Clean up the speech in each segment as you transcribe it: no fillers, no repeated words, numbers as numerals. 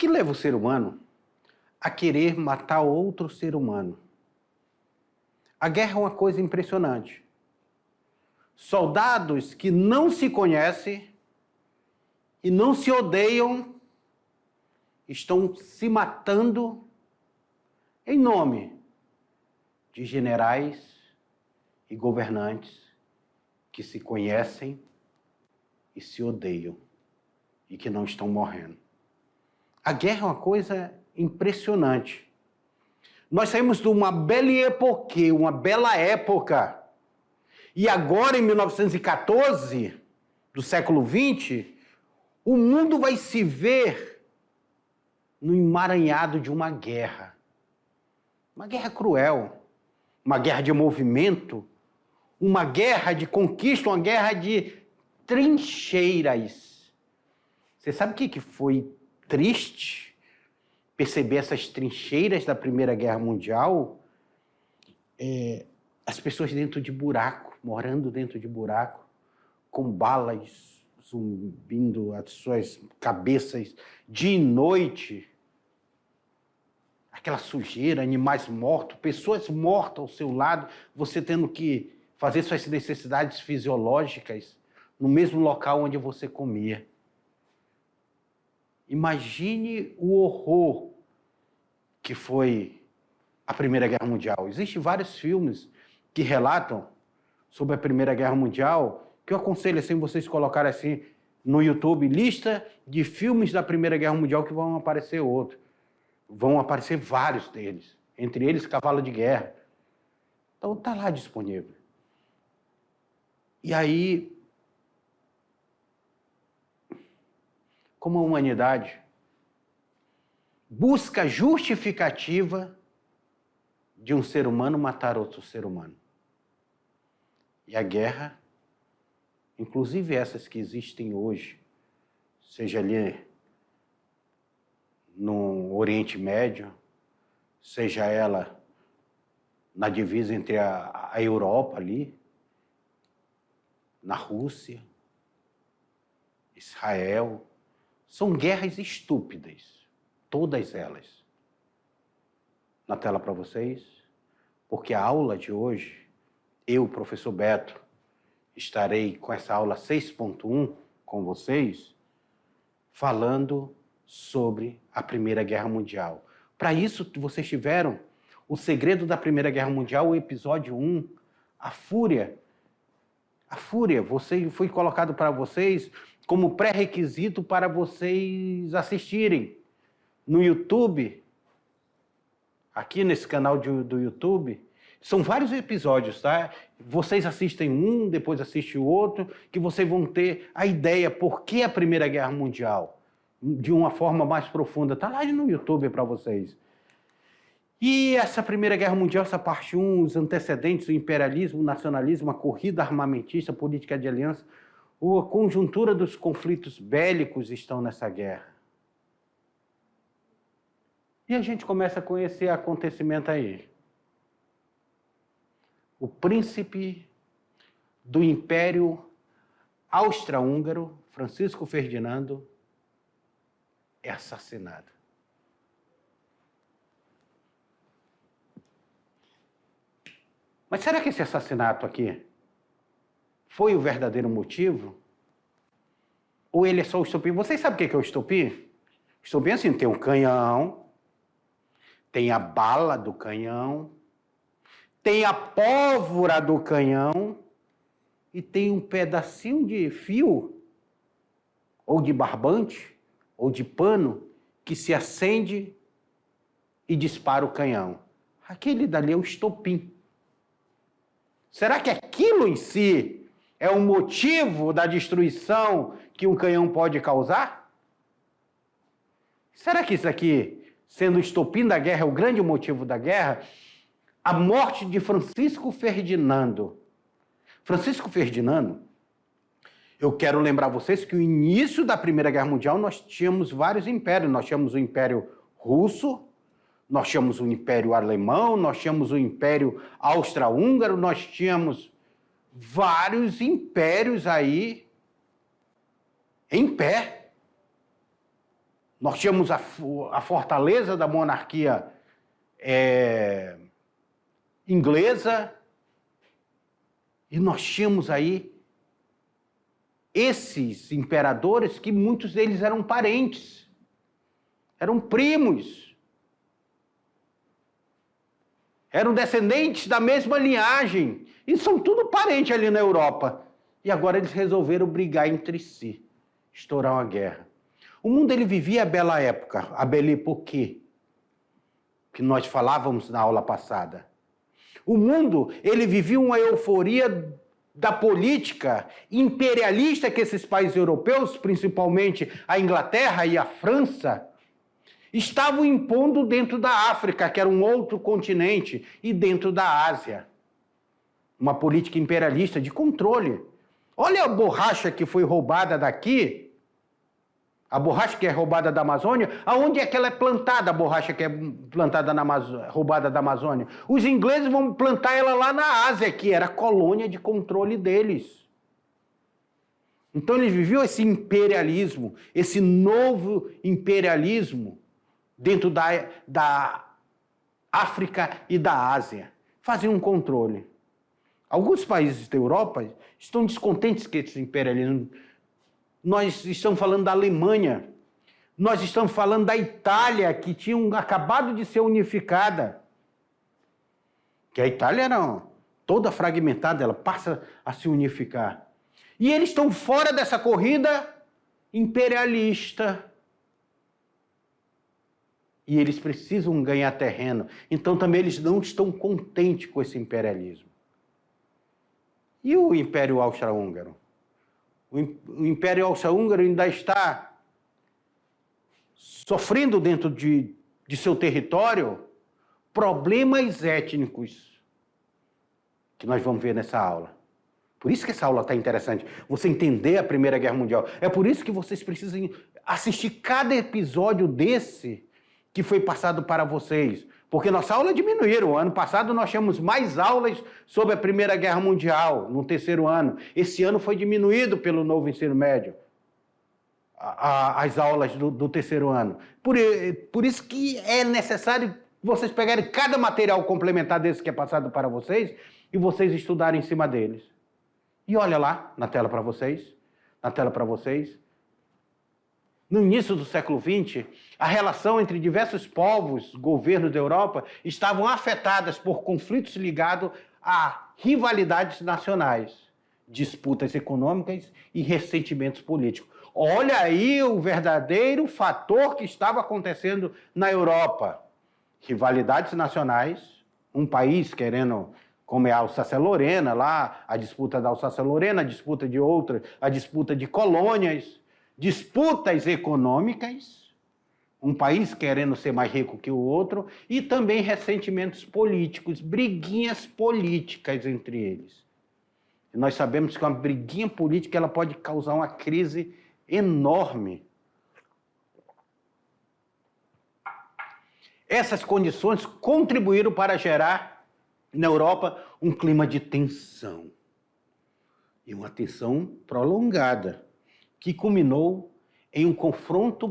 leva o ser humano a querer matar outro ser humano? A guerra é uma coisa impressionante. Soldados que não se conhecem e não se odeiam estão se matando em nome de generais e governantes que se conhecem e se odeiam e que não estão morrendo. A guerra é uma coisa impressionante. Nós saímos de uma belle époque, uma bela época, e agora em 1914, do século XX, o mundo vai se ver no emaranhado de uma guerra cruel, uma guerra de movimento, uma guerra de conquista, uma guerra de trincheiras. Você sabe o que foi triste? Perceber essas trincheiras da Primeira Guerra Mundial? As pessoas dentro de buraco, morando dentro de buraco, com balas zumbindo as suas cabeças dia e noite. Aquela sujeira, animais mortos, pessoas mortas ao seu lado, você tendo que fazer suas necessidades fisiológicas no mesmo local onde você comia. Imagine o horror que foi a Primeira Guerra Mundial. Existem vários filmes que relatam sobre a Primeira Guerra Mundial, que eu aconselho assim, vocês colocarem assim no YouTube, lista de filmes da Primeira Guerra Mundial, que vão aparecer outros. Vão aparecer vários deles, entre eles Cavalo de Guerra. Então está lá disponível. E aí, como a humanidade busca justificativa de um ser humano matar outro ser humano. E a guerra, inclusive essas que existem hoje, seja ali no Oriente Médio, seja ela na divisa entre a Europa ali, na Rússia, Israel, são guerras estúpidas, todas elas. Na tela para vocês, porque a aula de hoje, eu, professor Beto, estarei com essa aula 6.1 com vocês, falando sobre a Primeira Guerra Mundial. Para isso, vocês tiveram o segredo da Primeira Guerra Mundial, o episódio 1, a Fúria. A Fúria, foi colocado para vocês como pré-requisito para vocês assistirem no YouTube, aqui nesse canal do YouTube. São vários episódios, tá? Vocês assistem um, depois assistem o outro, que vocês vão ter a ideia por que a Primeira Guerra Mundial, de uma forma mais profunda. Está lá no YouTube para vocês. E essa Primeira Guerra Mundial, essa parte 1, os antecedentes, o imperialismo, o nacionalismo, a corrida armamentista, a política de aliança, a conjuntura dos conflitos bélicos estão nessa guerra. E a gente começa a conhecer acontecimento aí. O príncipe do Império Austro-Húngaro, Francisco Ferdinando, é assassinado. Mas será que esse assassinato aqui foi o verdadeiro motivo? Ou ele é só o estopim? Vocês sabem o que é o estopim? O estopim é assim, tem um canhão, tem a bala do canhão, tem a pólvora do canhão e tem um pedacinho de fio, ou de barbante, ou de pano, que se acende e dispara o canhão. Aquele dali é o estopim. Será que aquilo em si é o motivo da destruição que um canhão pode causar? Será que isso aqui, sendo o estopim da guerra, é o grande motivo da guerra? A morte de Francisco Ferdinando. Francisco Ferdinando, eu quero lembrar vocês que no início da Primeira Guerra Mundial nós tínhamos vários impérios. Nós tínhamos o Império Russo, nós tínhamos o Império Alemão, nós tínhamos o Império Austro-Húngaro, nós tínhamos vários impérios aí em pé. Nós tínhamos a fortaleza da monarquia inglesa, e nós tínhamos aí esses imperadores que muitos deles eram parentes, eram primos, eram descendentes da mesma linhagem, e são tudo parentes ali na Europa. E agora eles resolveram brigar entre si, estourar uma guerra. O mundo ele vivia a bela época, a Belle Époque, que nós falávamos na aula passada. O mundo ele vivia uma euforia da política imperialista que esses países europeus, principalmente a Inglaterra e a França, estavam impondo dentro da África, que era um outro continente, e dentro da Ásia. Uma política imperialista de controle. Olha a borracha que foi roubada daqui, a borracha que é roubada da Amazônia, aonde é que ela é plantada, a borracha que é plantada roubada da Amazônia? Os ingleses vão plantar ela lá na Ásia, que era a colônia de controle deles. Então eles viviam esse imperialismo, esse novo imperialismo dentro da África e da Ásia. Faziam um controle. Alguns países da Europa estão descontentes com esse imperialismo. Nós estamos falando da Alemanha, nós estamos falando da Itália, que tinha acabado de ser unificada. Que a Itália era toda fragmentada, ela passa a se unificar. E eles estão fora dessa corrida imperialista. E eles precisam ganhar terreno. Então também eles não estão contentes com esse imperialismo. E o Império Austro-Húngaro? O Império Austro-Húngaro ainda está sofrendo dentro de seu território problemas étnicos, que nós vamos ver nessa aula. Por isso que essa aula está interessante, você entender a Primeira Guerra Mundial. É por isso que vocês precisam assistir cada episódio desse que foi passado para vocês. Porque nossa aula diminuíram. Ano passado nós tínhamos mais aulas sobre a Primeira Guerra Mundial, no terceiro ano. Esse ano foi diminuído pelo novo ensino médio, as aulas do terceiro ano. Por isso que é necessário vocês pegarem cada material complementar desse que é passado para vocês e vocês estudarem em cima deles. E olha lá, na tela para vocês, no início do século XX, a relação entre diversos povos, governos da Europa, estavam afetadas por conflitos ligados a rivalidades nacionais, disputas econômicas e ressentimentos políticos. Olha aí o verdadeiro fator que estava acontecendo na Europa. Rivalidades nacionais, um país querendo, como é a Alsácia-Lorena lá, a disputa da Alsácia-Lorena, a disputa de outra, a disputa de colônias, disputas econômicas, um país querendo ser mais rico que o outro, e também ressentimentos políticos, briguinhas políticas entre eles. E nós sabemos que uma briguinha política ela pode causar uma crise enorme. Essas condições contribuíram para gerar na Europa um clima de tensão. E uma tensão prolongada, que culminou em um confronto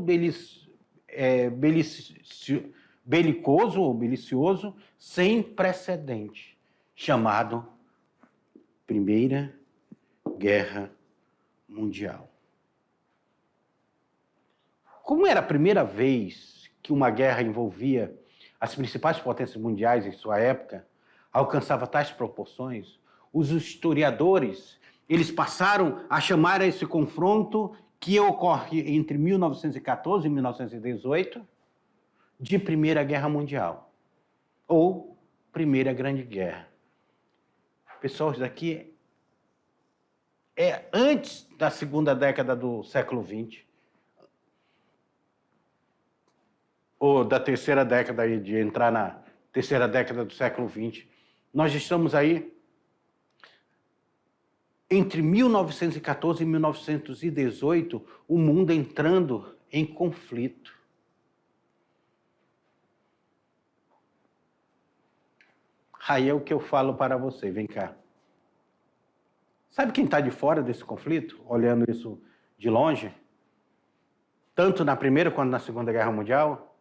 belicoso ou belicioso sem precedente, chamado Primeira Guerra Mundial. Como era a primeira vez que uma guerra envolvia as principais potências mundiais em sua época, alcançava tais proporções, os historiadores eles passaram a chamar esse confronto que ocorre entre 1914 e 1918 de Primeira Guerra Mundial, ou Primeira Grande Guerra. Pessoal, isso daqui é antes da segunda década do século XX, ou da terceira década, de entrar na terceira década do século XX. Nós estamos aí entre 1914 e 1918, o mundo entrando em conflito. Aí é o que eu falo para você, vem cá. Sabe quem está de fora desse conflito, olhando isso de longe? tanto na Primeira quanto na Segunda Guerra Mundial?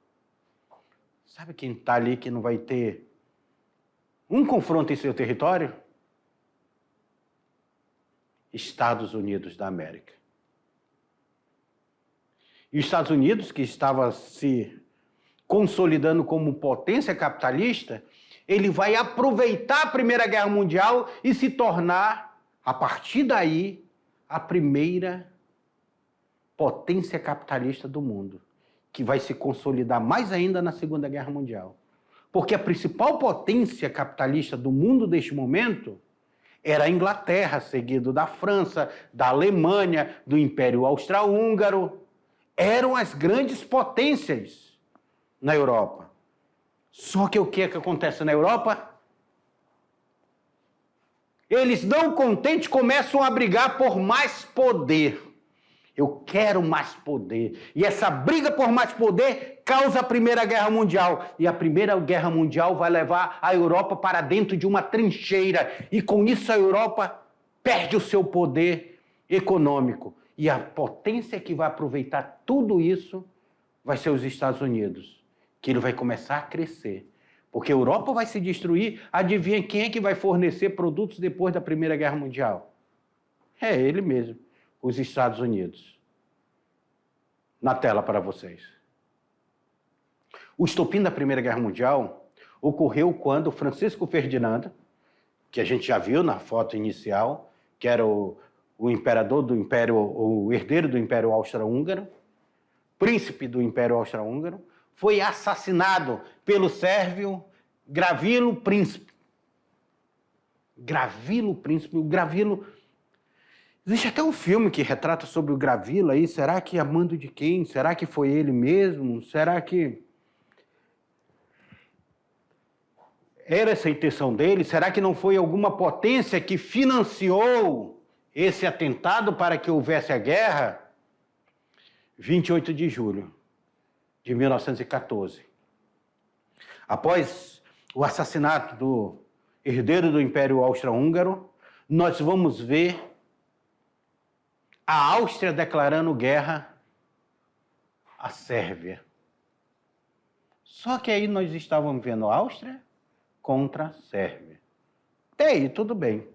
Sabe quem está ali que não vai ter um confronto em seu território? Estados Unidos da América. E os Estados Unidos, que estava se consolidando como potência capitalista, ele vai aproveitar a Primeira Guerra Mundial e se tornar, a partir daí, a primeira potência capitalista do mundo, que vai se consolidar mais ainda na Segunda Guerra Mundial. Porque a principal potência capitalista do mundo deste momento era a Inglaterra, seguido da França, da Alemanha, do Império Austro-Húngaro. Eram as grandes potências na Europa. Só que o que é que acontece na Europa? Eles, não contentes, começam a brigar por mais poder. Eu quero mais poder. E essa briga por mais poder causa a Primeira Guerra Mundial. E a Primeira Guerra Mundial vai levar a Europa para dentro de uma trincheira. E com isso a Europa perde o seu poder econômico. E a potência que vai aproveitar tudo isso vai ser os Estados Unidos, que ele vai começar a crescer. Porque a Europa vai se destruir, adivinha quem é que vai fornecer produtos depois da Primeira Guerra Mundial? É ele mesmo, os Estados Unidos. Na tela para vocês. O estopim da Primeira Guerra Mundial ocorreu quando Francisco Ferdinando, que a gente já viu na foto inicial, que era o imperador do Império, o herdeiro do Império Austro-Húngaro, príncipe do Império Austro-Húngaro, foi assassinado pelo sérvio Gravilo Príncipe. Gravilo Príncipe, o Gravilo... Existe até um filme que retrata sobre o Gravilo aí, será que a mando de quem? Será que foi ele mesmo? Será que era essa a intenção dele? Será que não foi alguma potência que financiou esse atentado para que houvesse a guerra? 28 de julho de 1914. Após o assassinato do herdeiro do Império Austro-Húngaro, nós vamos ver a Áustria declarando guerra à Sérvia. Só que aí nós estávamos vendo a Áustria contra a Sérvia. Até aí, tudo bem.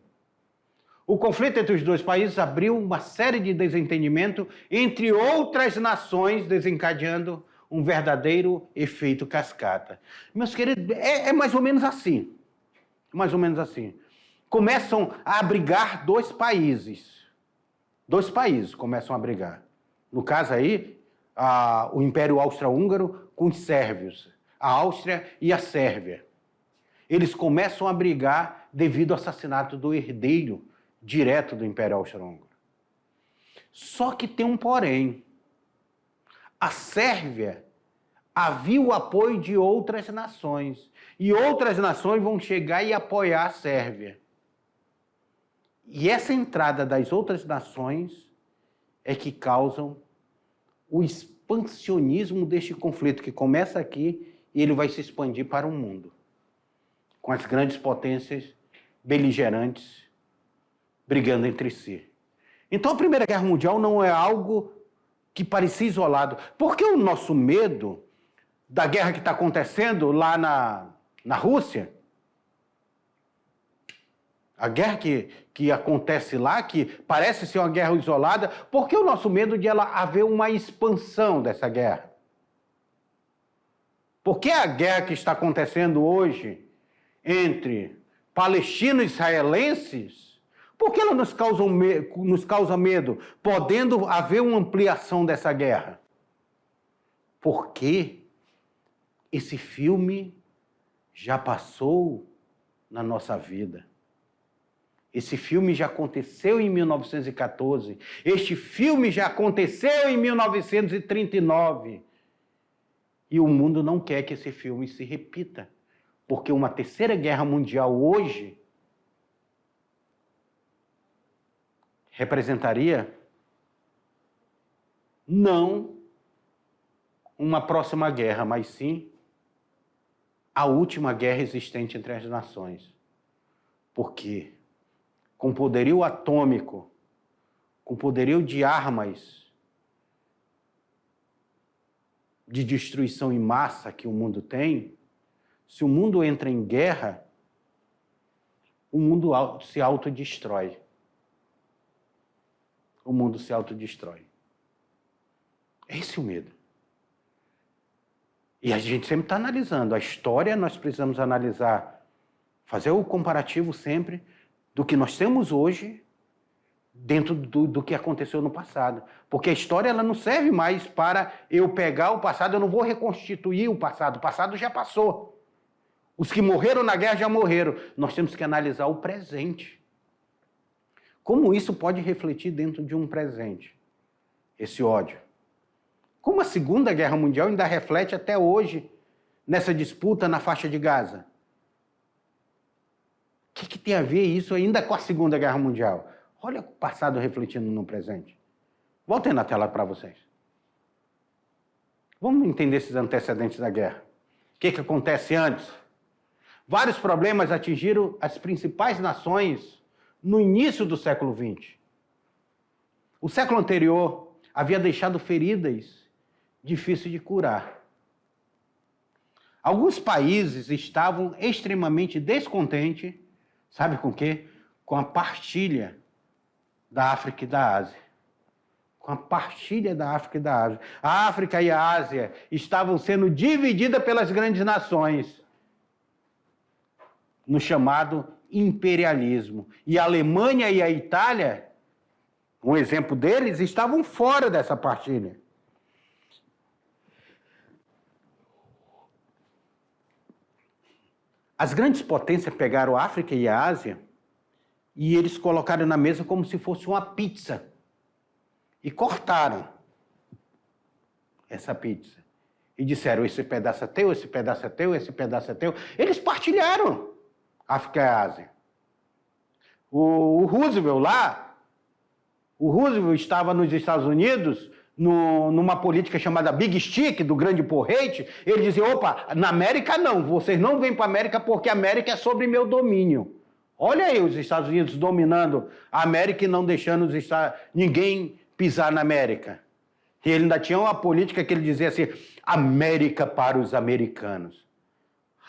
O conflito entre os dois países abriu uma série de desentendimento entre outras nações, desencadeando um verdadeiro efeito cascata. Meus queridos, é mais ou menos assim. Mais ou menos assim. Começam a brigar dois países. Dois países começam a brigar. No caso aí, o Império Austro-Húngaro com os sérvios. A Áustria e a Sérvia. Eles começam a brigar devido ao assassinato do herdeiro direto do Império Austro-Húngaro. Só que tem um porém. A Sérvia havia o apoio de outras nações. E outras nações vão chegar e apoiar a Sérvia. E essa entrada das outras nações é que causam o expansionismo deste conflito, que começa aqui e ele vai se expandir para o mundo. Com as grandes potências beligerantes brigando entre si. Então a Primeira Guerra Mundial não é algo que parecia isolado. Porque o nosso medo da guerra que está acontecendo lá na Rússia, a guerra que acontece lá, que parece ser uma guerra isolada, por que o nosso medo de ela haver uma expansão dessa guerra? Por que a guerra que está acontecendo hoje entre palestinos e israelenses, por que ela nos causa medo, podendo haver uma ampliação dessa guerra? Porque esse filme já passou na nossa vida. Esse filme já aconteceu em 1914. Este filme já aconteceu em 1939. E o mundo não quer que esse filme se repita. Porque uma terceira guerra mundial hoje representaria não uma próxima guerra, mas sim a última guerra existente entre as nações. Porque com poderio atômico, com poderio de armas, de destruição em massa que o mundo tem, se o mundo entra em guerra, o mundo se autodestrói. O mundo se autodestrói. Esse é o medo. E a gente sempre está analisando. A história nós precisamos analisar, fazer o comparativo sempre do que nós temos hoje dentro do que aconteceu no passado. Porque a história ela não serve mais para eu pegar o passado, eu não vou reconstituir o passado já passou. Os que morreram na guerra já morreram. Nós temos que analisar o presente. Como isso pode refletir dentro de um presente? Esse ódio. Como a Segunda Guerra Mundial ainda reflete até hoje nessa disputa na faixa de Gaza? O que tem a ver isso ainda com a Segunda Guerra Mundial? Olha o passado refletindo no presente. Voltem na tela para vocês. Vamos entender esses antecedentes da guerra. O que acontece antes? Vários problemas atingiram as principais nações no início do século XX. O século anterior havia deixado feridas difíceis de curar. Alguns países estavam extremamente descontentes, sabe com o quê? Com a partilha da África e da Ásia. Com a partilha da África e da Ásia. A África e a Ásia estavam sendo divididas pelas grandes nações no chamado imperialismo. E a Alemanha e a Itália, um exemplo deles, estavam fora dessa partilha. As grandes potências pegaram a África e a Ásia e eles colocaram na mesa como se fosse uma pizza. E cortaram essa pizza. E disseram, esse pedaço é teu, esse pedaço é teu, esse pedaço é teu. Eles partilharam África e Ásia. O Roosevelt lá, o Roosevelt estava nos Estados Unidos numa política chamada Big Stick, do grande porrete. Ele dizia, opa, na América não, vocês não vêm para a América porque a América é sobre meu domínio. Olha aí os Estados Unidos dominando a América e não deixando ninguém pisar na América. E ele ainda tinha uma política que ele dizia assim, América para os americanos.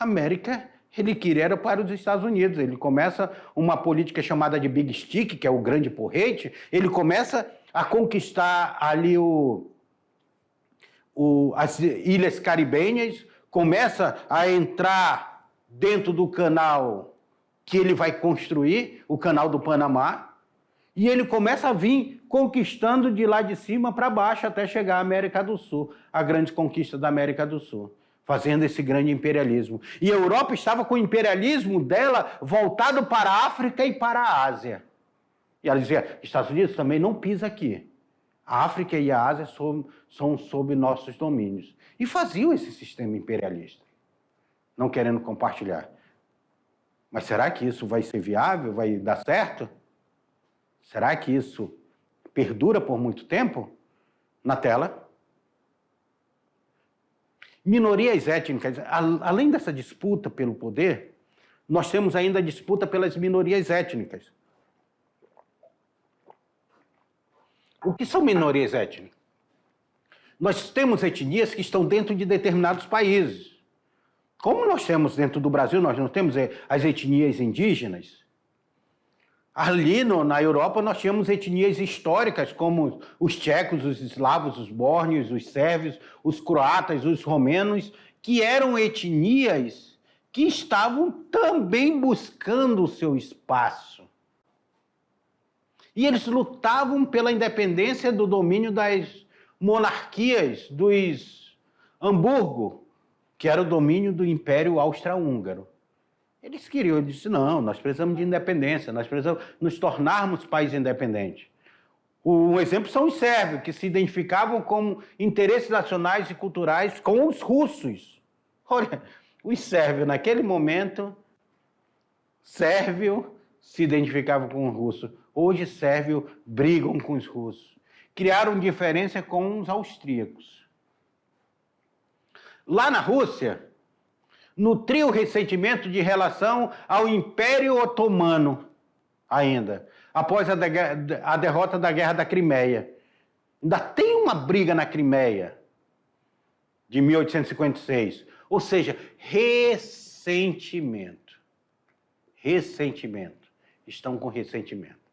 América, ele queria era para os Estados Unidos. Ele começa uma política chamada de Big Stick, que é o grande porrete. Ele começa a conquistar ali as ilhas caribenhas, começa a entrar dentro do canal que ele vai construir, o canal do Panamá, e ele começa a vir conquistando de lá de cima para baixo até chegar à América do Sul, a grande conquista da América do Sul, fazendo esse grande imperialismo. E a Europa estava com o imperialismo dela voltado para a África e para a Ásia. E ela dizia, Estados Unidos também não pisa aqui. A África e a Ásia são sob nossos domínios. E faziam esse sistema imperialista, não querendo compartilhar. Mas será que isso vai ser viável? Vai dar certo? Será que isso perdura por muito tempo? Na tela. Minorias étnicas. Além dessa disputa pelo poder, nós temos ainda a disputa pelas minorias étnicas. O que são minorias étnicas? Nós temos etnias que estão dentro de determinados países. Como nós temos dentro do Brasil, nós não temos as etnias indígenas. Ali na Europa nós tínhamos etnias históricas como os tchecos, os eslavos, os bórnios, os sérvios, os croatas, os romenos, que eram etnias que estavam também buscando o seu espaço. E eles lutavam pela independência do domínio das monarquias dos Hamburgo, que era o domínio do Império Austro-Húngaro. Eles queriam, eles disseram, não, nós precisamos de independência, nós precisamos nos tornarmos país independente. Um exemplo são os sérvios, que se identificavam com interesses nacionais e culturais com os russos. Olha, os sérvios, naquele momento, sérvio se identificava com os russos. Hoje, sérvio brigam com os russos. Criaram diferença com os austríacos. Lá na Rússia, nutriu ressentimento de relação ao Império Otomano ainda, após a derrota da Guerra da Crimeia. Ainda tem uma briga na Crimeia. de 1856. Ou seja, ressentimento. Ressentimento. Estão com ressentimento.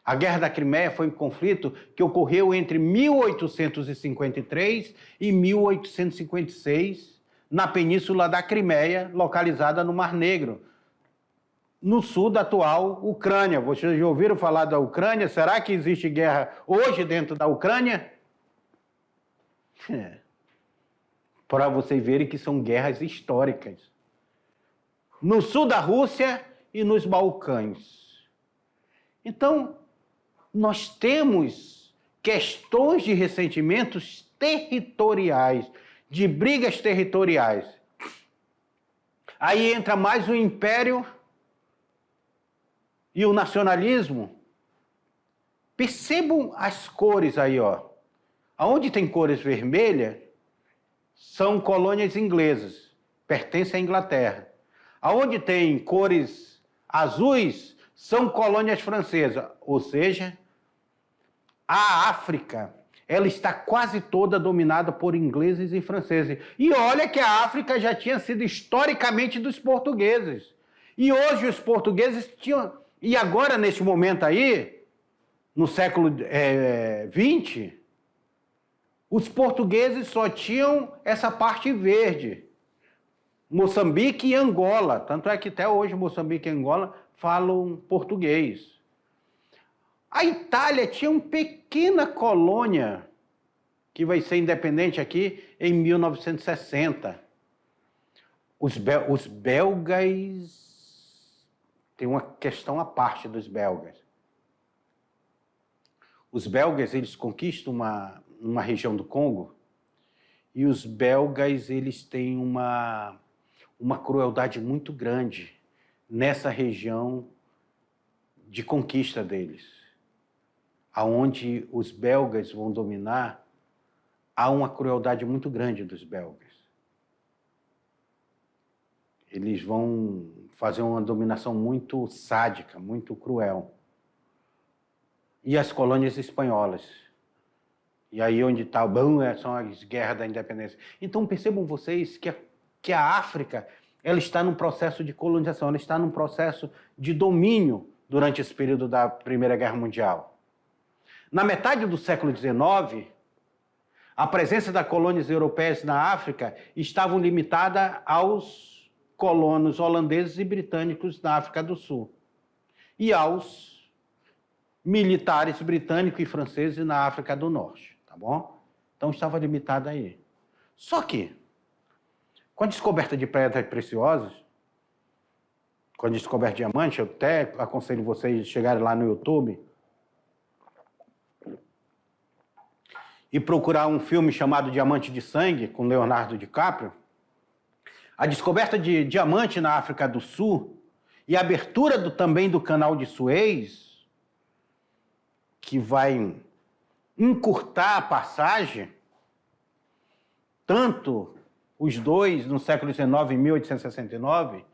A Guerra da Crimeia foi um conflito que ocorreu entre 1853 e 1856, na península da Crimeia, localizada no Mar Negro, no sul da atual Ucrânia. Vocês já ouviram falar da Ucrânia? Será que existe guerra hoje dentro da Ucrânia? Para vocês verem que são guerras históricas. No sul da Rússia e nos Balcãs. Então, nós temos questões de ressentimentos territoriais, de brigas territoriais. Aí entra mais o império e o nacionalismo. Percebam as cores aí, ó. Aonde tem cores vermelhas, são colônias inglesas, pertencem à Inglaterra. Aonde tem cores azuis, são colônias francesas, ou seja, a África, ela está quase toda dominada por ingleses e franceses. E olha que a África já tinha sido historicamente dos portugueses. E hoje os portugueses tinham... E agora, nesse momento aí, no século XX, os portugueses só tinham essa parte verde. Moçambique e Angola. Tanto é que até hoje Moçambique e Angola falam português. A Itália tinha uma pequena colônia que vai ser independente aqui em 1960. Os belgas... Tem uma questão à parte dos belgas. Os belgas, eles conquistam uma região do Congo e os belgas, eles têm uma crueldade muito grande nessa região de conquista deles. Aonde os belgas vão dominar, há uma crueldade muito grande dos belgas. Eles vão fazer uma dominação muito sádica, muito cruel. E as colônias espanholas. E aí onde está o bom são as guerras da independência. Então percebam vocês que a África, ela está num processo de colonização, ela está num processo de domínio durante esse período da Primeira Guerra Mundial. Na metade do século XIX, a presença das colônias europeias na África estava limitada aos colonos holandeses e britânicos na África do Sul e aos militares britânicos e franceses na África do Norte, tá bom? Então estava limitado aí. Só que, com a descoberta de pedras preciosas, com a descoberta de diamante, eu até aconselho vocês a chegarem lá no YouTube e procurar um filme chamado Diamante de Sangue, com Leonardo DiCaprio. A descoberta de diamante na África do Sul e a abertura também do canal de Suez, que vai encurtar a passagem, tanto os dois, no século XIX, em 1869,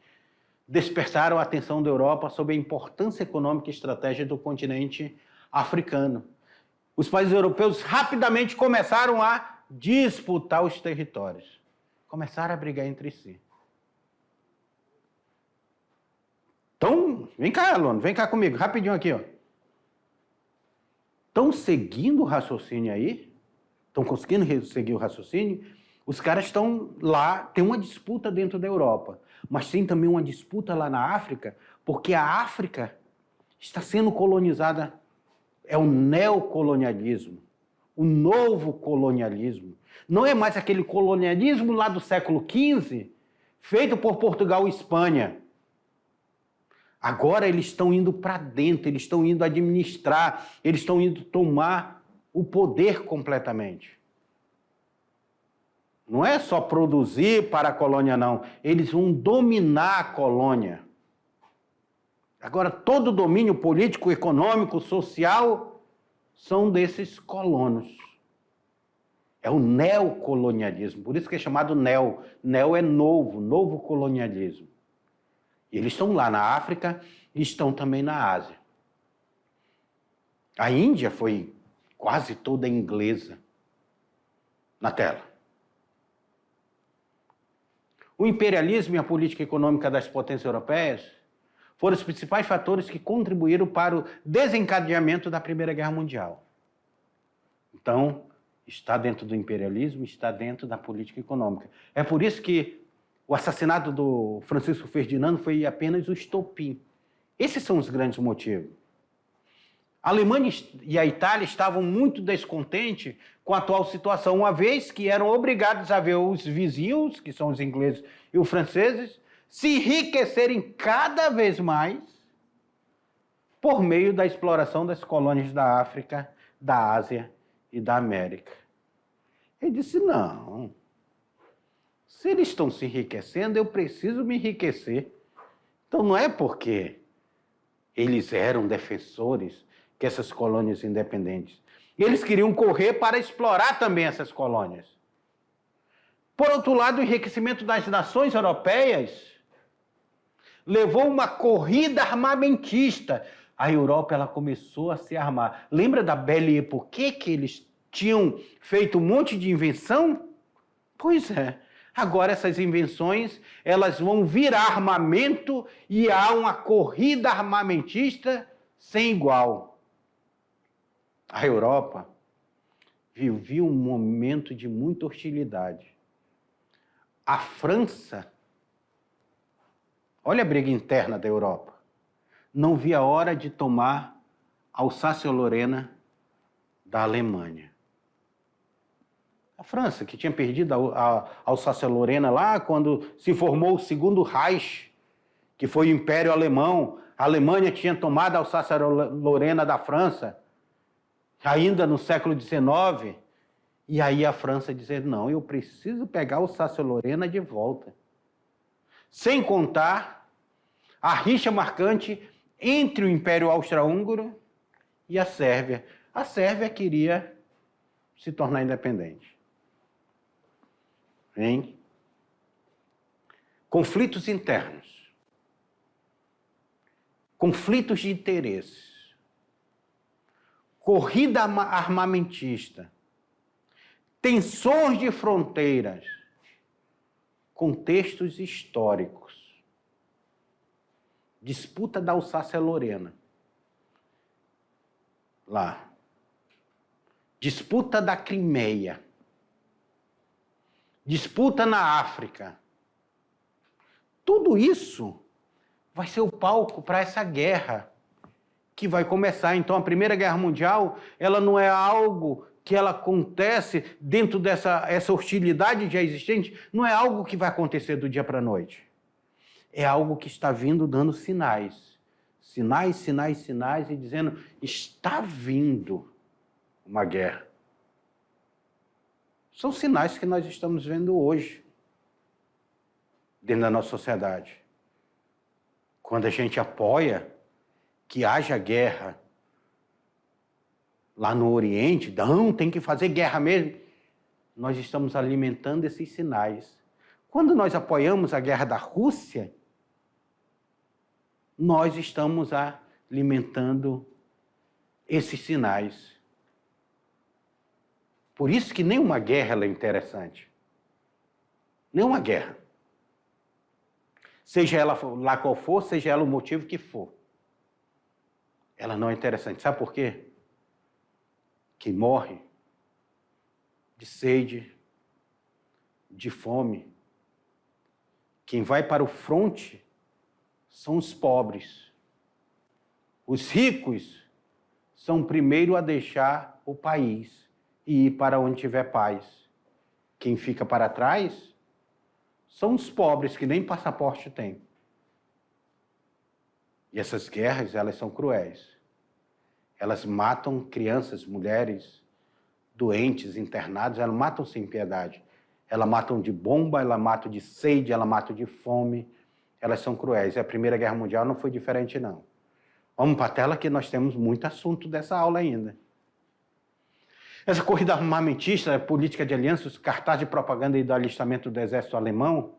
despertaram a atenção da Europa sobre a importância econômica e estratégica do continente africano. Os países europeus rapidamente começaram a disputar os territórios. Começaram a brigar entre si. Então, vem cá, aluno, vem cá comigo, rapidinho aqui, ó. Estão seguindo o raciocínio aí? Estão conseguindo seguir o raciocínio? Os caras estão lá, tem uma disputa dentro da Europa, mas tem também uma disputa lá na África, porque a África está sendo colonizada, é o neocolonialismo, o novo colonialismo. Não é mais aquele colonialismo lá do século XV, feito por Portugal e Espanha. Agora eles estão indo para dentro, eles estão indo administrar, eles estão indo tomar o poder completamente. Não é só produzir para a colônia, não. Eles vão dominar a colônia. Agora, todo o domínio político, econômico, social são desses colonos. É o neocolonialismo, por isso que é chamado neo. Neo é novo, novo colonialismo. E eles estão lá na África e estão também na Ásia. A Índia foi quase toda inglesa na tela. O imperialismo e a política econômica das potências europeias foram os principais fatores que contribuíram para o desencadeamento da Primeira Guerra Mundial. Então, está dentro do imperialismo, está dentro da política econômica. É por isso que o assassinato do Francisco Ferdinando foi apenas o estopim. Esses são os grandes motivos. A Alemanha e a Itália estavam muito descontentes com a atual situação, uma vez que eram obrigados a ver os vizinhos, que são os ingleses e os franceses, se enriquecerem cada vez mais por meio da exploração das colônias da África, da Ásia e da América. Ele disse, não, se eles estão se enriquecendo, eu preciso me enriquecer. Então não é porque eles eram defensores que essas colônias independentes. Eles queriam correr para explorar também essas colônias. Por outro lado, o enriquecimento das nações europeias levou uma corrida armamentista. A Europa ela começou a se armar. Lembra da Belle Époque que eles tinham feito um monte de invenção? Pois é. Agora essas invenções elas vão virar armamento e há uma corrida armamentista sem igual. A Europa vivia um momento de muita hostilidade. A França, olha a briga interna da Europa, não via a hora de tomar Alsácia-Lorena da Alemanha. A França, que tinha perdido a Alsácia-Lorena lá quando se formou o Segundo Reich, que foi o Império Alemão, a Alemanha tinha tomado a Alsácia-Lorena da França, ainda no século XIX, e aí a França dizer, não, eu preciso pegar o Alsácia-Lorena de volta. Sem contar a rixa marcante entre o Império Austro-Húngaro e a Sérvia. A Sérvia queria se tornar independente. Hein? Conflitos internos. Conflitos de interesses. Corrida armamentista, tensões de fronteiras, contextos históricos, disputa da Alsácia-Lorena, lá, disputa da Crimeia, disputa na África. Tudo isso vai ser o palco para essa guerra que vai começar. Então, a Primeira Guerra Mundial, ela não é algo que ela acontece dentro essa hostilidade já existente, não é algo que vai acontecer do dia para a noite. É algo que está vindo dando sinais. Sinais, sinais, sinais, e dizendo, está vindo uma guerra. São sinais que nós estamos vendo hoje, dentro da nossa sociedade. Quando a gente apoia que haja guerra lá no Oriente, não, tem que fazer guerra mesmo. Nós estamos alimentando esses sinais. Quando nós apoiamos a guerra da Rússia, nós estamos alimentando esses sinais. Por isso que nenhuma guerra é interessante. Nenhuma guerra. Seja ela lá qual for, seja ela o motivo que for. Ela não é interessante. Sabe por quê? Quem morre de sede, de fome, quem vai para o fronte são os pobres. Os ricos são primeiro a deixar o país e ir para onde tiver paz. Quem fica para trás são os pobres que nem passaporte têm. E essas guerras, elas são cruéis. Elas matam crianças, mulheres, doentes, internados, elas matam sem piedade. Elas matam de bomba, elas matam de sede, elas matam de fome. Elas são cruéis. E a Primeira Guerra Mundial não foi diferente, não. Vamos para a tela que nós temos muito assunto dessa aula ainda. Essa corrida armamentista, a política de alianças, cartaz de propaganda e do alistamento do exército alemão,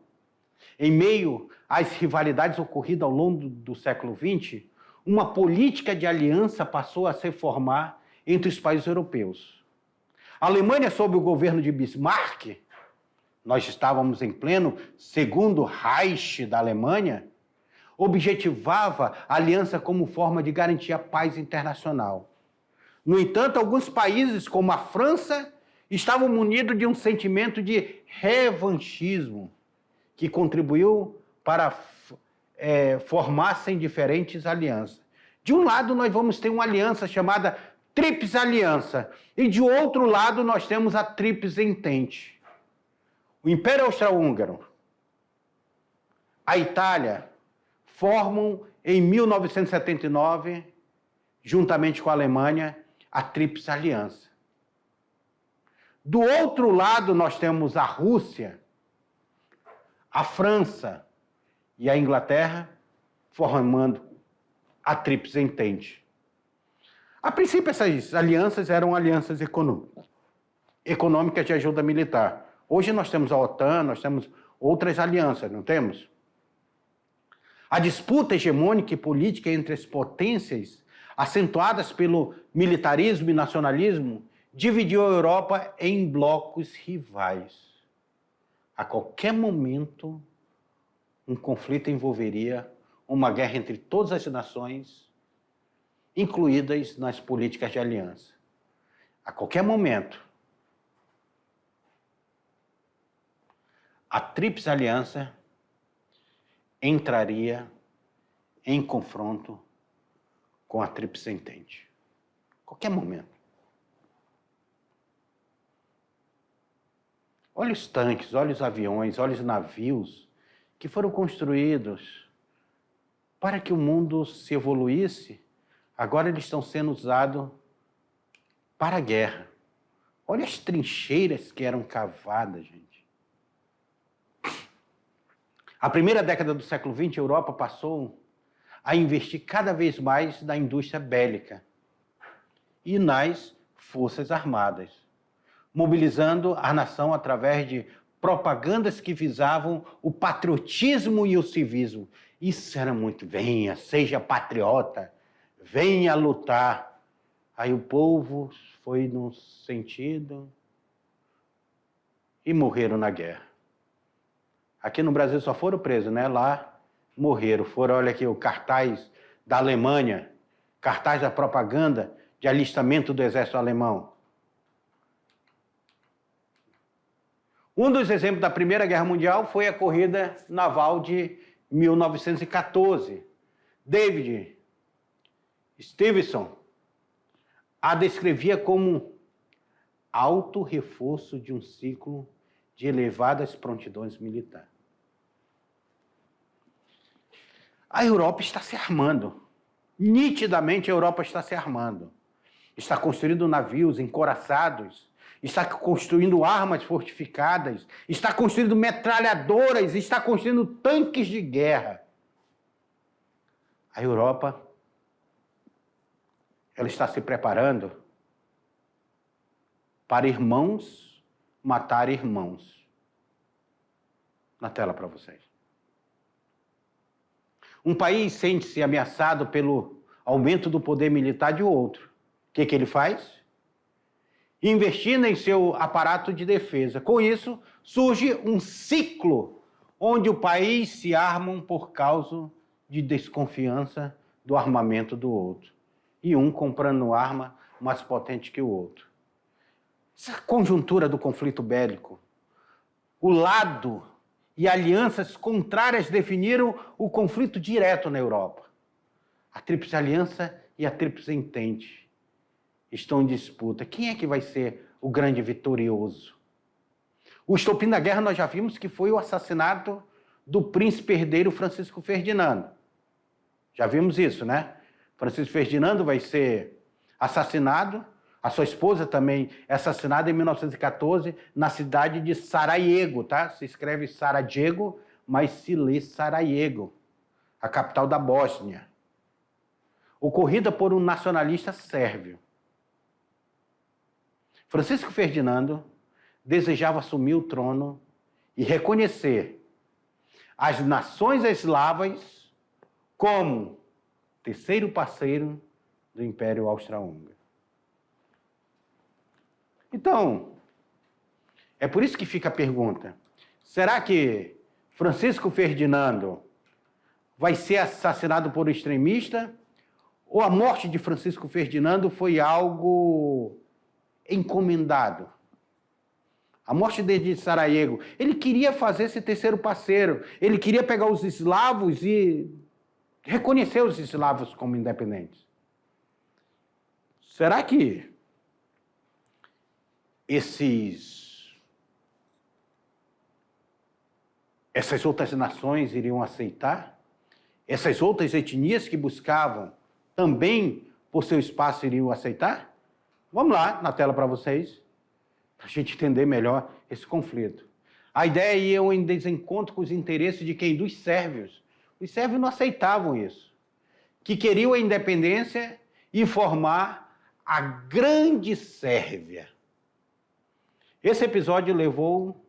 em meio às rivalidades ocorridas ao longo do século XX, uma política de aliança passou a se formar entre os países europeus. A Alemanha, sob o governo de Bismarck, nós estávamos em pleno Segundo Reich da Alemanha, objetivava a aliança como forma de garantir a paz internacional. No entanto, alguns países, como a França, estavam munidos de um sentimento de revanchismo, que contribuiu para formassem diferentes alianças. De um lado, nós vamos ter uma aliança chamada Tríplice Aliança, e de outro lado, nós temos a Tríplice Entente. O Império Austro-Húngaro, a Itália, formam em 1979, juntamente com a Alemanha, a Tríplice Aliança. Do outro lado, nós temos a Rússia, a França e a Inglaterra, formando a Tríplice Entente. A princípio, essas alianças eram alianças econômicas de ajuda militar. Hoje nós temos a OTAN, nós temos outras alianças, não temos? A disputa hegemônica e política entre as potências, acentuadas pelo militarismo e nacionalismo, dividiu a Europa em blocos rivais. A qualquer momento, um conflito envolveria uma guerra entre todas as nações, incluídas nas políticas de aliança. A qualquer momento, a Tríplice Aliança entraria em confronto com a Tríplice Entente. Qualquer momento. Olha os tanques, olha os aviões, olha os navios que foram construídos para que o mundo se evoluísse. Agora eles estão sendo usados para a guerra. Olha as trincheiras que eram cavadas, gente. A primeira década do século XX, a Europa passou a investir cada vez mais na indústria bélica e nas forças armadas, mobilizando a nação através de propagandas que visavam o patriotismo e o civismo. Isso era muito, venha, seja patriota, venha lutar. Aí o povo foi no sentido e morreram na guerra. Aqui no Brasil só foram presos, né? Lá morreram. Foram, olha aqui, o cartaz da Alemanha, cartaz da propaganda de alistamento do exército alemão. Um dos exemplos da Primeira Guerra Mundial foi a corrida naval de 1914. David Stevenson a descrevia como alto reforço de um ciclo de elevadas prontidões militares. A Europa está se armando. Nitidamente a Europa está se armando. Está construindo navios encoraçados, está construindo armas fortificadas, está construindo metralhadoras, está construindo tanques de guerra. A Europa, ela está se preparando para irmãos matar irmãos. Na tela para vocês. Um país sente-se ameaçado pelo aumento do poder militar de outro. O que ele faz? Investindo em seu aparato de defesa. Com isso, surge um ciclo onde o país se arma por causa de desconfiança do armamento do outro. E um comprando arma mais potente que o outro. Essa conjuntura do conflito bélico, o lado e alianças contrárias definiram o conflito direto na Europa. A Tríplice Aliança e a Tríplice Entente estão em disputa. Quem é que vai ser o grande vitorioso? O estopim da guerra nós já vimos que foi o assassinato do príncipe herdeiro Francisco Ferdinando. Já vimos isso, né? Francisco Ferdinando vai ser assassinado, a sua esposa também é assassinada em 1914 na cidade de Sarajevo, tá? Se escreve Sarajevo, mas se lê Sarajevo, a capital da Bósnia. Ocorrida por um nacionalista sérvio. Francisco Ferdinando desejava assumir o trono e reconhecer as nações eslavas como terceiro parceiro do Império Austro-Húngaro. Então, é por isso que fica a pergunta: Será que Francisco Ferdinando vai ser assassinado por um extremista? Ou a morte de Francisco Ferdinando foi algo encomendado? A morte de Sarajevo, ele queria fazer esse terceiro parceiro, ele queria pegar os eslavos e reconhecer os eslavos como independentes. Será que essas outras nações iriam aceitar? Essas outras etnias que buscavam também por seu espaço iriam aceitar? Vamos lá, na tela para vocês, para a gente entender melhor esse conflito. A ideia ia em desencontro com os interesses de quem? Dos sérvios. Os sérvios não aceitavam isso, que queriam a independência e formar a Grande Sérvia. Esse episódio levou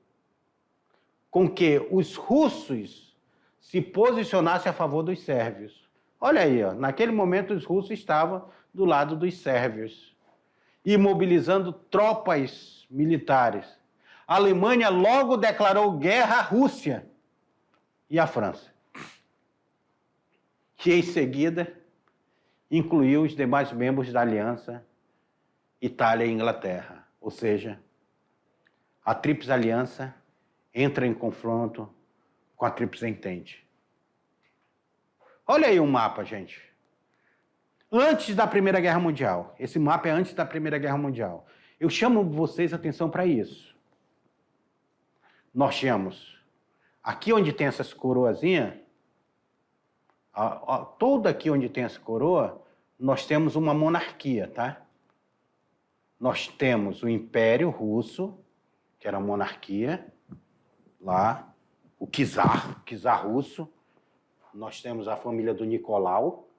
com que os russos se posicionassem a favor dos sérvios. Olha aí, ó, naquele momento os russos estavam do lado dos sérvios e mobilizando tropas militares. A Alemanha logo declarou guerra à Rússia e à França. Que em seguida incluiu os demais membros da aliança Itália e Inglaterra. Ou seja, a Tríplice Aliança entra em confronto com a Tríplice Entente. Olha aí o mapa, gente. Antes da Primeira Guerra Mundial. Esse mapa é antes da Primeira Guerra Mundial. Eu chamo vocês a atenção para isso. Nós tínhamos, aqui onde tem essas coroazinhas, todo aqui onde tem essa coroa, nós temos uma monarquia, tá? Nós temos o Império Russo, que era a monarquia, lá, o czar russo. Nós temos a família do Nicolau.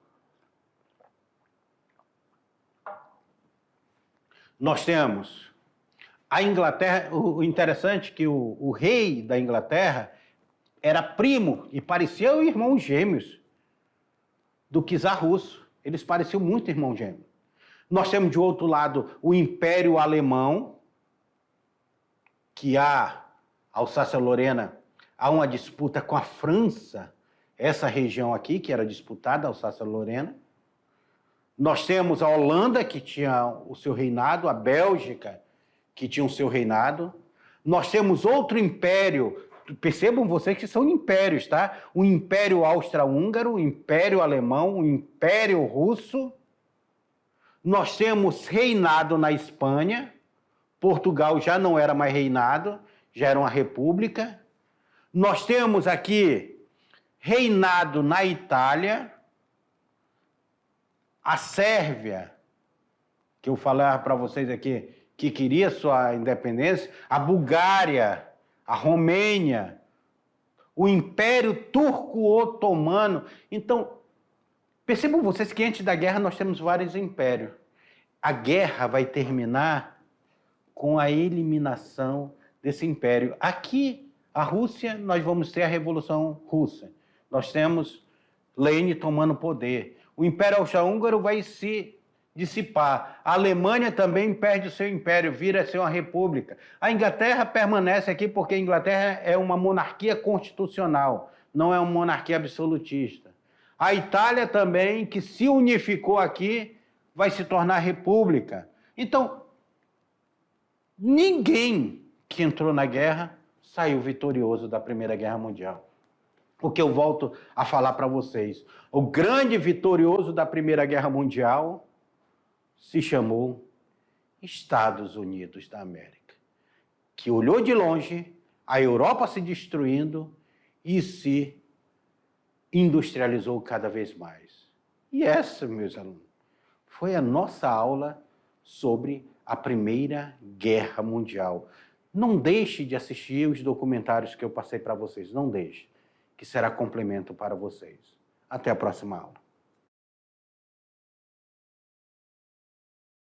Nós temos a Inglaterra. O interessante é que o rei da Inglaterra era primo e parecia irmãos gêmeos do czar russo. Eles pareciam muito irmãos gêmeos. Nós temos, de outro lado, o Império Alemão, que a Alsácia-Lorena, há uma disputa com a França, essa região aqui, que era disputada, a Alsácia-Lorena. Nós temos a Holanda, que tinha o seu reinado, a Bélgica, que tinha o seu reinado. Nós temos outro império, percebam vocês que são impérios, tá? O Império Austro-Húngaro, o Império Alemão, o Império Russo. Nós temos reinado na Espanha. Portugal já não era mais reinado, já era uma república. Nós temos aqui reinado na Itália, a Sérvia, que eu falava para vocês aqui, que queria sua independência, a Bulgária, a Romênia, o Império Turco-Otomano. Então, percebam vocês que antes da guerra nós temos vários impérios. A guerra vai terminar com a eliminação desse império. Aqui, a Rússia, nós vamos ter a Revolução Russa. Nós temos Lenin tomando poder. O Império Austro-Húngaro vai se dissipar. A Alemanha também perde o seu império, vira a ser uma república. A Inglaterra permanece aqui porque a Inglaterra é uma monarquia constitucional, não é uma monarquia absolutista. A Itália também, que se unificou aqui, vai se tornar república. Então, ninguém que entrou na guerra saiu vitorioso da Primeira Guerra Mundial. O que eu volto a falar para vocês, o grande vitorioso da Primeira Guerra Mundial se chamou Estados Unidos da América, que olhou de longe a Europa se destruindo e se industrializou cada vez mais. E essa, meus alunos, foi a nossa aula sobre a Primeira Guerra Mundial. Não deixe de assistir os documentários que eu passei para vocês, não deixe, que será complemento para vocês. Até a próxima aula.